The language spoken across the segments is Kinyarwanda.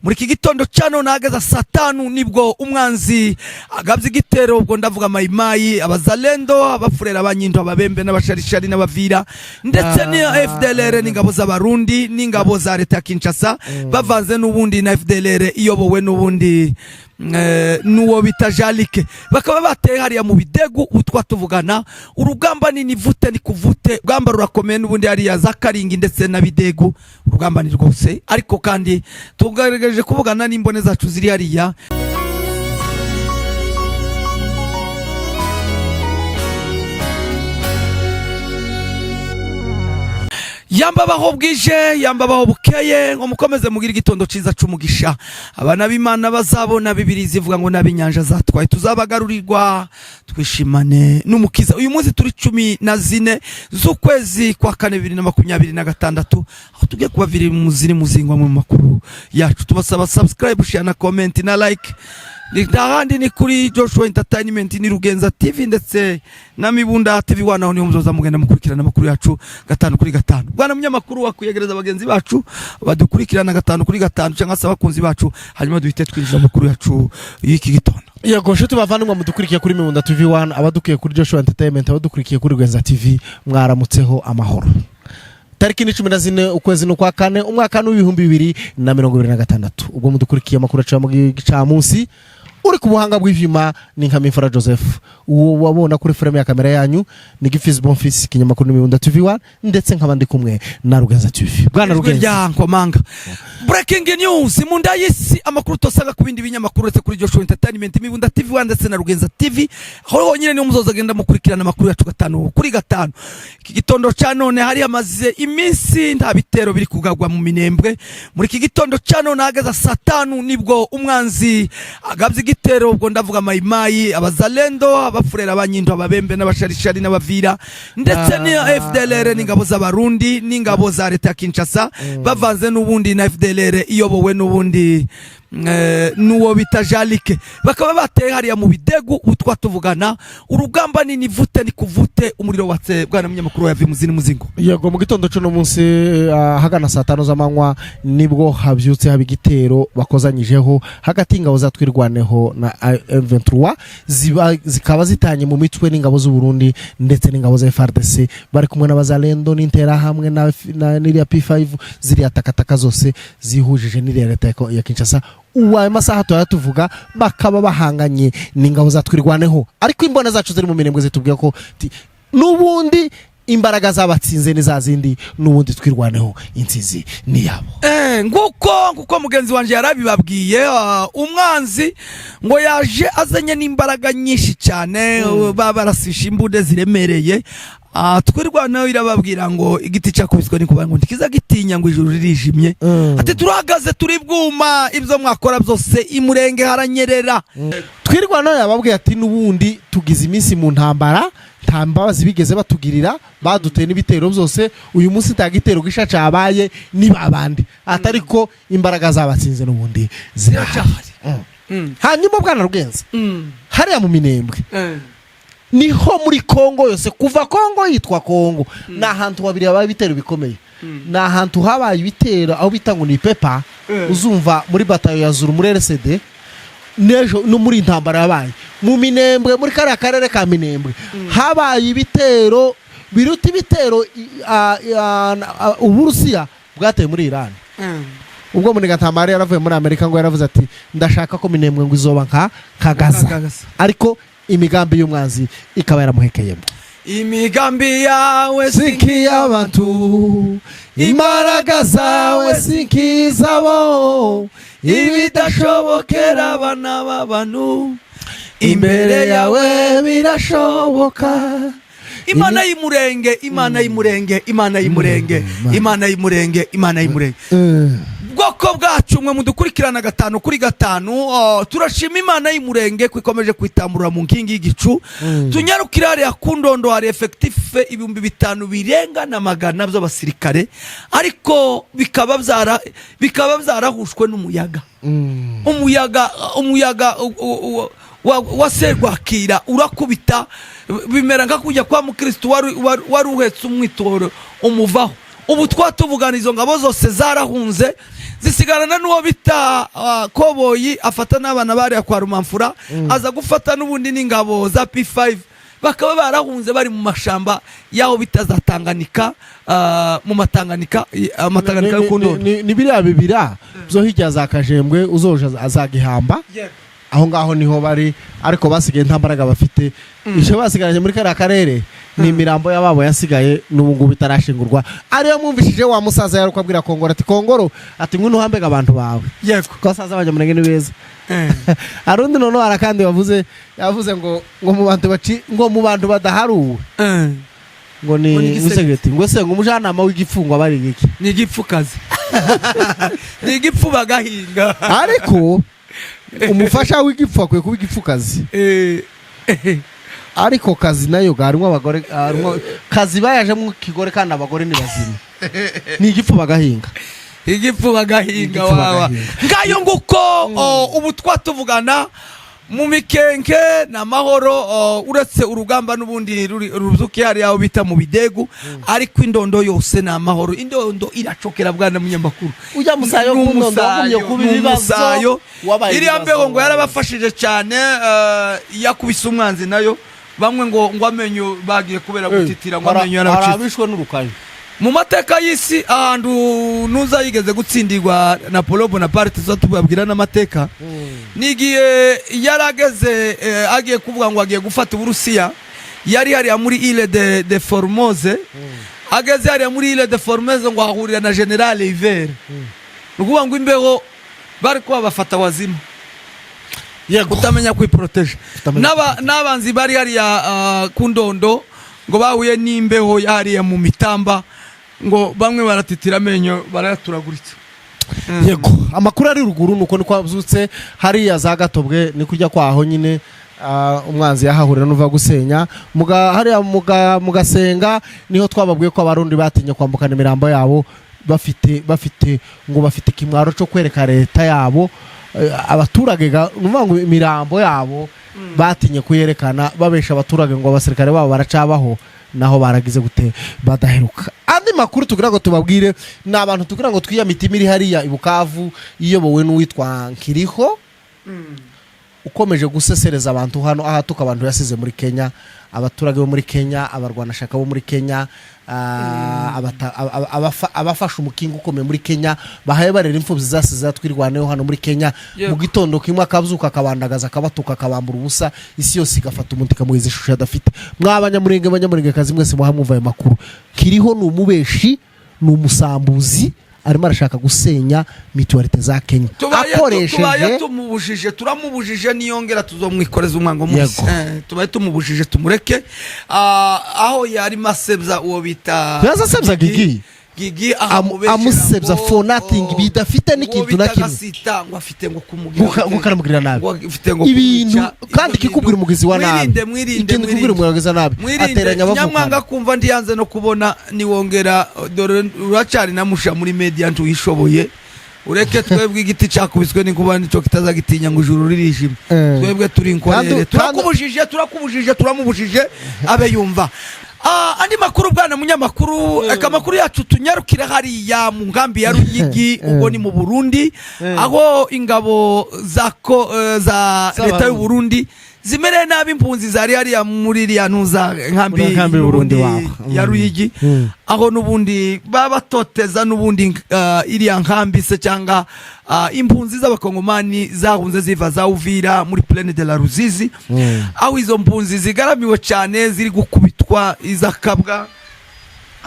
muri iki gitondo cyano nageza saa 5 nibwo umwanzi agabye igitero, ubwo ndavuga mayimayi, abazalendo, abafurera, abanyindo, ababembe n'abasharishari n'abavira ndetse ni FDLR n'ingabo z'abarundi n'ingabo za leta ya Kinshasa bavanze n'ubundi na FDLR iyobowe n'ubundi nuwo bita Jalike, bakaba bateye hariya mu bidegu utwa tuvugana. Urugamba ni nivute ni kuvute, urugamba rurakomeye n'ubundi hariya za Karingi ndetse na bidegu, urugamba ni rwose. Ariko kandi tugarageje kuvugana n'imbone zacu ziri hariya. Yambabaho bwije, yambabaho bukeye, ngo mukomeze mugira igitondo ciza c'umugisha. Abana b'Imana bazabona Bibiri zivuga ngo nabinyanja zatwaye tuzabagarurirwa twishimane n'umukiza. Uyu munsi turi 14 z'ukwezi kwa 2026, aho tugiye kubavira muzingwa mu makuru yacu. Tubasaba subscribe, share na comment na like. Ndahandi ni kuri Joshua Entertainment, ni Rugenza TV ndetse na Mibunda TV wana ho niho muzoza mugenda mukurikirana amakuru yacu 5 kuri 5. Bwana munyamakuru wakuyegereza abagenzi bacu badukurikirana 5 kuri 5 cyangwa se abakunzi bacu, hanyuma duhite twinjira amakuru yacu y'iki gitondo. Yego nshuti bavandimwe mudukurikiye kuri Mibunda TV 1, abadukiye kuri Joshua Entertainment, abadukurikiye kuri Rugenza TV, mwaramutseho amahoro. Tariki 14 ukwezi n'ukwa 4 umwaka w'2026, ubwo mudukurikiye amakuru yacu mu gicamunsi. Uri ku buhanga bw'ivyuma ni Nkamifara Joseph, uwo wabona kuri frame ya kamera yanyu ni Gifis Bonfils, kinyamakuru ni Mibunda TV 1 ndetse nkabandi kumwe na Rugenza TV. Bwana Rugenza nkomanga, breaking news munda yisi, amakuru tosanga ku bindi binyamakuru uretse kuri Joshua Entertainment, Mibunda TV 1 ndetse na Rugenza TV. Aho nyine ni umuzoza genda mukurikirana amakuru yacu 5 kuri 5. Iki gitondo cyanone hari amaze iminsi nta bitero biri kugagwa mu Minembwe. Muri iki gitondo cyanone hageza saa 5 nibwo umwanzi agabye igitero, ubwo ndavuga mayimayi, abazalendo, abafurera, abanyindo, ababembe n'abasharishari n'abavira ndetse ni FDLR n'ingabo z'abarundi n'ingabo za leta ya Kinshasa bavanze n'ubundi na FDLR iyobowe n'ubundi nuwo bita Jalike, bakaba bateye hariya mu bidegu utwa tuvugana. Urugamba ni nivute ni kuvute, umuriro watse. Bwana munyamakuru yavi muzingo. Yego mu gitondo cyo no munsi hagana saa 5 z'amanywa nibwo habyutse haba igitero bakozanyijeho hagati ingabo zatwirwaneho na M23 zikaba zitanye mu mitwe n'ingabo z'u Burundi ndetse n'ingabo za FARDC, bari kumwe n'abazalendo n'intera hamwe na niriya P5 ziri atakataka zose zihujije niriya leta ya Kinshasa. Uwa masaha tuvuga bakaba bahanganye n'ingabo zatwirwaneho, ariko imbona zacu ziri mu Minembwe zitubwiye ko nubundi imbaraga zabatsinze ni zazindi, nubundi twirwaneho intsinzi ni yabo. Nguko mugenzi wanje yarabibabwiye, umwanzi ngo yaje azanye n'imbaraga nyinshi cyane, babarasisha imbude ziremereye. Twirwanaho irababwira ngo igiti cyakubiswe ni kubango ntikiza gitinya ngo ijuru ririjimye. Ati turahagaze turi bwuma, ibyo mwakora byose imurenge haranyerera. Twirwanaho yababwiye ati nubundi tugize iminsi mu ntambara, nta mbabazi bigeze batugirira, baduteye n'ibitero byose. Uyu munsi tagitero gisha cabaye ni babandi, atariko imbaraga zabatsinze n'ubundi zirahari. Hanyuma Bwana Rugenza, hariya mu Minembwe niho muri Kongo yose, kuva Kongo yitwa Kongo, na hantu wabiri abaye bitero bikomeye, na hantu habaye ibitero aho bitango ni Pepa, uzumva muri batayo ya Zuru muri RCD nejo no muri intambara yabaye mu Minembwe, muri kare akarere ka Minembwe habaye ibitero biruta ibitero Uburusiya bwateye muri Iran. Ubwo muri gatambara yaravuye muri Amerika ngo yaravuze ati ndashaka ko Minembwe ngo izoba nka Gaza, ariko imigambi y'umwanzi ikaba yaramuhekeyemo. Imigambi yawe sikiya abantu, imbaraga zawe sikizabo, ibidashobokera abana b'abantu imbere yawe birashoboka. Imana y'imurenge, Imana y'imurenge, Imana y'imurenge, Imana y'imurenge, Imana y'imurenge. Bwoko bwacu mwe mudukurikirana 5 kuri 5, turashima Imana y'imurenge kwikomeje kwitamurura mu nkingi y'igicu. Tunyarukira hariya kundondo hari effective 5,000 birenga na magana by'abasirikare, ariko bikaba byarahushwe n'umuyaga. Umuyaga waserwakira urakubita, bimera nka kujya kwa mukristo wari uhetse umwitoro umuvaho. Ubu twatuvugana izo ngabo zose zarahunze zisigarana n'uwo bita Koboyi afata n'abana bariya kwa Rumamfura aza gufata n'ubundi n'ingabo za P5 bakaba barahunze bari mu mashamba yaho bitazatanganika mu matanganika y'ukundo ni biriya bibira byo hirya za Kajembwe uzoje azagihamba aho ngaho niho bari ariko basigaye nta mbaraga bafite icyo basigaranye muri kariya karere ni imirambo y'ababo yasigaye n'ubu ngubu itarashingurwa ariyo mwumvishije wa musaza yaruko abwira Kongoro ati Kongoro ati ngwino uhambega abantu bawe yego ko saza abanyamurenge ni beza arundi noneho arakandi yavuze ngo mu bantu badaharuwe ngo ni Gisegeti ngo se ngo umujyanama w'igipfungwa bari iki ni igipfukazi ni igipfu bagahinga ariko umufasha w'igipfu akwiye kuba igipfukazi ariko kazi nayo garimo abagore kazi bayaje mu kigore kandi abagore ni bazima ni igipfu bagahinga wawa ngayo nguko ubu twatuvugana mu mikenke na mahoro uretse urugamba n'ubundi ruzuki hari yaho bita mu bidegu ariko indondo yose na mahoro indondo iracokera bwana munyamakuru ujya musayo kubibazo iri ambeho ngo yarabafashije cyane yakubise umwanzi nayo bamwe ngo amenyo bagiye kubera gutitira ngo amenyo yarabishwe n'urukayo mu mateka y'isi ahantu nuza yigeze gutsindirwa na Polo Bonaparte zo tubabwira n'amateka nigiye yarageze agiye kuvuga ngo agiye gufata Uburusiya yari hari muri Ile de Formose ageze hari muri Ile de Formose ngo ahurira na General Iver nukuvuga ngo imbeho bari ko bafata wazima kutamenya kwiproteje n'abanzi bari hari kundondo ngo bahuye n'imbeho yari mu mitamba ngo bamwe baratitira amenyo barayaturaguritse yego amakuru ari ruguru nuko niko abzutse hari ya za Gatobwe ni kurya kwaho nyine umwanzi yahahurira n'uva gusenya hari mugasenga niho twababwiye ko abarundi batinye kwambukana imirambo yabo bafite kimwaro cyo kwereka leta yabo abaturage numva ngo imirambo yabo batinye kuyerekana babesha abaturage ngo abasirikare babo baracabaho naho baragize gute badaheruka andi makuru tugira ngo tubabwire n'abantu tugira ngo twiyamitima iri hariya ibukavu iyobowe n'uwitwa Nkiriho ukomeje gusesereza abantu hano ahatuka abantu yasize muri Kenya abaturage bo muri Kenya abarwanashaka bo muri Kenya abafasha umukingo ukomeye muri Kenya bahaye barera imfubyi zasize twirwaneho hano muri Kenya mu gitondo kimwe akabyuka akabandagaza akabatuka akabambura ubusa isi yose igafata umuntu ikamuhiza ishusho adafite mw'abanyamurenge kazi mwese muhamwumva ayo makuru Kiriho ni umubeshi ni umusambuzi arimo arashaka gusenya mituwarite za Kenya akoresheje turamubujije niyongera tuzomwikoreza umwango munsi tubaye tumubujije tumureke aho yari masebza uwo bita yazasebza Gigi amusebza for nothing bidafite n'ikintu na kimwe ngo afite ngo kukaramugirira nabi ibintu kandi kikubwira umugizi wa nabi ikintu kikubwira umugizi nabi ateranya bavuga nyamwanga kumva ndi yanze no kubona niwongera dore uracari namusha muri media ntuyishoboye ureke twebwe igiti cyakubiswe n'inkuba nico kitazagitinya ngo ijuru ririshimye twebwe turi inkorere turamubujije abe yumva andi makuru bwana munyamakuru akamakuru yacu tunyarukira hariya mu ngambi ya Ruyigi ubwo ni mu Burundi aho ingabo za leta y'u Burundi zimereye nabi impunzi zari hariya muri iriya ntuza nkambi Burundi ya Ruyigi aho nubundi babatoteza nubundi iriya nkambi se cyangwa impunzi z'abakongomani zahunze ziva za Uvira muri Plaine de la Ruzizi aho izo mpunzi zigaramiwe cyane ziri gukubitwa izakabwa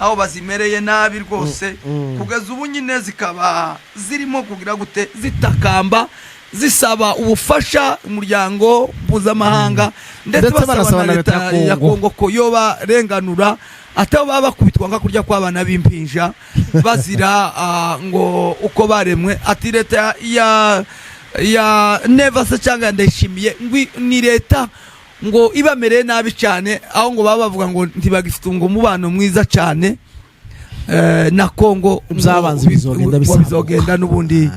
aho bazimereye nabi rwose kugeza ubu nyine zikaba zirimo kugira gute zitakamba zisaba ubufasha umuryango mpuzamahanga ndetse basaba na leta ya Kongo ko yoba renganura atabo baba bakubitwa nka kurya kw'abana b'impinja bazira ngo uko baremwe ati leta ya Nevase cyangwa Ndayishimiye ni leta ngo ibamereye nabi cyane aho ngo baba bavuga ngo ntibagifite ngo umubano mwiza cyane na Kongo Byabanze bizogenda bisambuka. bizogenda n'ubundi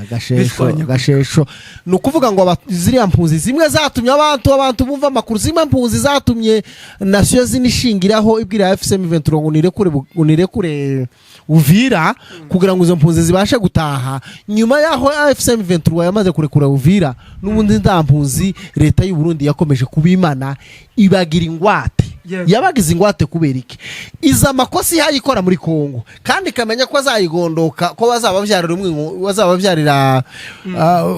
gashesho ni ukuvuga ngo ziriya mpunzi zimwe zatumye abantu bumva amakuru, zimwe mpunzi zatumye nasiyo zinishingiraho ibwira FCM 23 ngo unirekure Uvira kugira ngo izo mpunzi zibashe gutaha. Nyuma yaho FCM 23 yamaze kurekura Uvira, n'ubundi nta mpunzi leta y'u Burundi yakomeje kubimana ibagira ingwate. Yabagize ingwate kubera iki? Iza makosi yayikora muri Kongo kandi kamenya ko azayigondoka ko bazabavyarira umwingo, bazabavyarira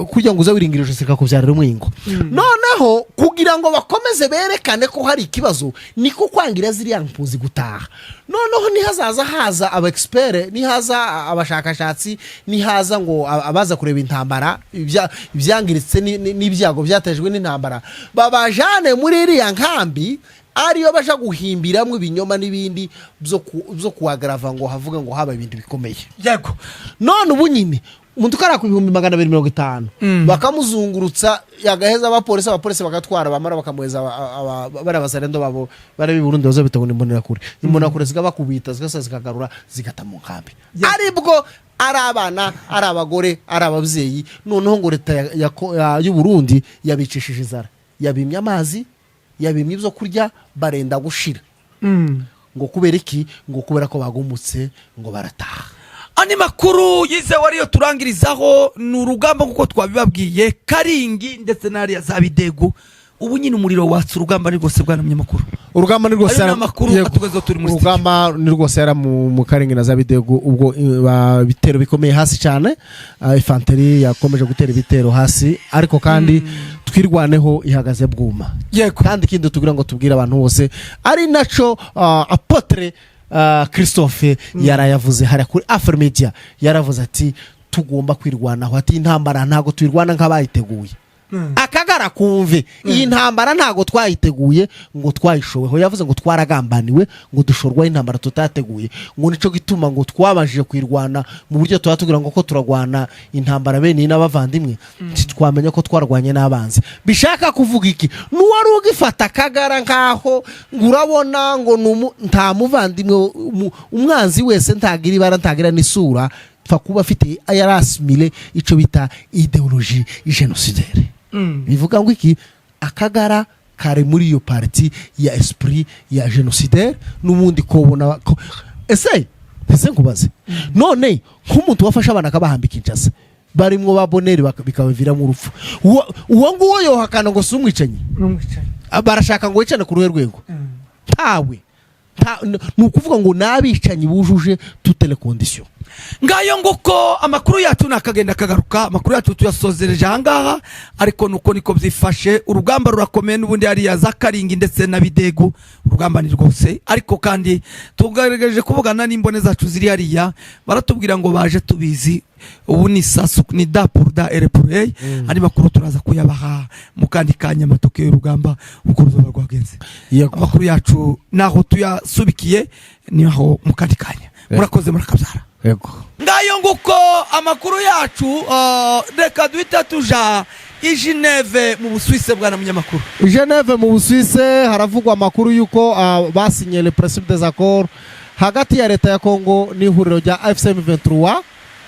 kugira ngo uzawiringirije sika kuvyarira umwingo. Noneho kugira ngo bakomeze berekane ko hari ikibazo niko kwangira ziriya mpunzi gutaha. Noneho haza aba expert, haza abashakashatsi, haza ngo abaza kureba intambara ibyangiritse n'ibyago byatejwe n'intambara, babajane muri iriya nkambi ariyo baje guhimbiramwe ibinyoma n'ibindi byo kuagrava ngo havuga ngo haba ibintu bikomeye. Yego, none ubu nyine umuntu kara ku 250 bakamuzungurutsa yagaheza abapolisi bagatwara bamara bakamuheza barabazarendo babo barabi Burundi bazo bitagona imbonera kure zigabakubita zikagarura zigata mu nkambi. Aribwo ari abana, ari abagore, ari ababyeyi, noneho ngo leta y'u Burundi yabicishije inzara, yabimye amazi, yabimye ibyo kurya, barenda gushira. Ngo kubera iki? Ngo kubera ko bagumutse ngo barataha. Ani makuru yize wariyo turangirizaho n'urugamba kuko twabibabwiye Karingi ndetse n'ariya za Bidegu. Ubu nyine umuriro watse urugamba ni rwose bwana munyamakuru. Urugamba ni rwose ari makuru atugezo turi muri urugamba ni rwose yara mu Karingi na za Bidegu, ubwo bitero bikomeye hasi cyane. Infanteri yakomeje gutera ibitero hasi, ariko kandi twirwaneho ihagaze bwuma. Yego, kandi kindi tugira ngo tubwire abantu bose ari naco Apotre Christophe yarayavuze hari kuri Afromedia, yaravuze ati tugomba kwirwanaho, ati intambara ntago twirwana nk'abayiteguye. Akagara kumve iyi ntambara ntago twayiteguye ngo twayishoweho, yavuze ngo twaragambaniwe ngo dushorwa intambara tutateguye, ngo nico gituma ngo twabajije kwirwana mu buryo twatugira ngo ko turagwana intambara bene n'abavandimwe, twamenya ko twarwanye n'abanzi. Bishaka kuvuga iki? Nuwari ugifata akagara nkaho ngurabona ngo nta muvandimwe, umwanzi wese ntagira ibara ntagira n'isura, kuba afite ayarasimile ico bita ideologie genocidaire. Bivuga ngo iki? Akagara kare muri iyo parti ya esprit ya genocidaire n'ubundi ko ubona ese nkubaze none nk'umuntu wafasha abana akabahambika injasa barimwo baboneri bikabavira mu rupfu, uwo nguwo yohakana ngo sumwicanyi barashaka ngo wicane ku ruhe rwego tawe nukuvuga ngo nabicanyi bujuje toutes les conditions. Ngayo nguko amakuru yacu nakagenda kagaruka, amakuru yacu tuyasozereje ahangaha, ariko nuko niko byifashe. Urugamba rurakomeye n'ubundi ari ya za Karingi ndetse na Bidegu, urugamba ni rwose, ariko kandi tugaragaje kuvugana n'imbone zacu ziri hariya, baratubwira ngo baje tubizi ubu ni sasu ni dapurda erepuray. Ari makuru turaza kuyabaha mu kandi kanya matoke y'urugamba uko ruzoba rwagenze. Amakuru yacu naho tuyasubikiye niho mu kandi kanya. Murakoze murakabyara. Yego, ngayo nguko amakuru yacu. Reka duhita tuja i Geneve mu Busuwise bwana munyamakuru. Geneve mu Busuwise haravugwa amakuru yuko basinye le principe des accords hagati ya leta ya Kongo n'ihuriro rya FCM 23,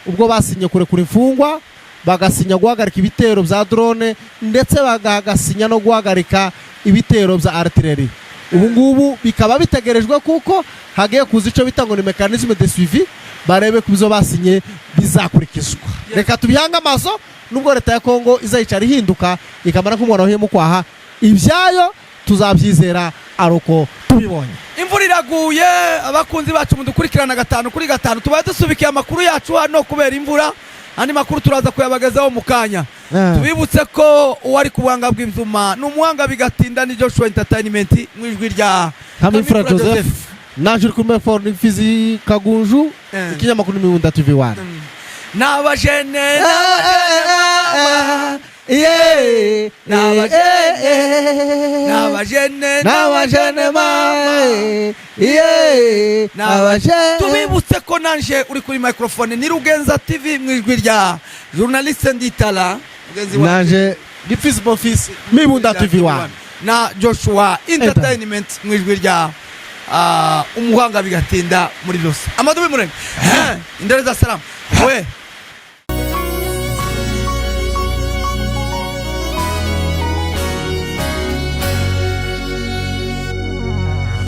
ubwo basinye kurekura imfungwa, bagasinya guhagarika ibitero bya drone ndetse bagasinya no guhagarika ibitero bya artillerie. Ubu ngubu bikaba bitegerejwe kuko hagiye kuza ico bitango ni mécanisme de suivi, barebe kubizo basinye bizakurikizwa. Reka tubihanga amaso nubwo leta ya Kongo izayicara ihinduka ikamara kumwana wahiye mu kwaha, ibyayo tuzabyizera aroko tubibonye. Imvura iraguye, abakunzi bacu mudukurikirana 5-5 tubaye dusubikiye amakuru yacu hano kubera imvura. Andi makuru turaza kuyabagazaho mu kanya. Tubibutse ko uwari kubanga bw'imvuma n'umuhanga bigatinda ni Joshua Entertainment mwijwi rya Hamifra Joseph Najuri kumbe for Fizi Kagunju ikinyamakuru Miunda TV1 n'abajene tubibutse ko nanje uri kuri microphone ni Rugenza TV mwijwi rya journaliste Nditala nanje Gifisi Bonfils Miunda TV1 na Joshua Entertainment mwijwi rya umuhanga bigatinda muri rose amadubi murenge indere za salamu we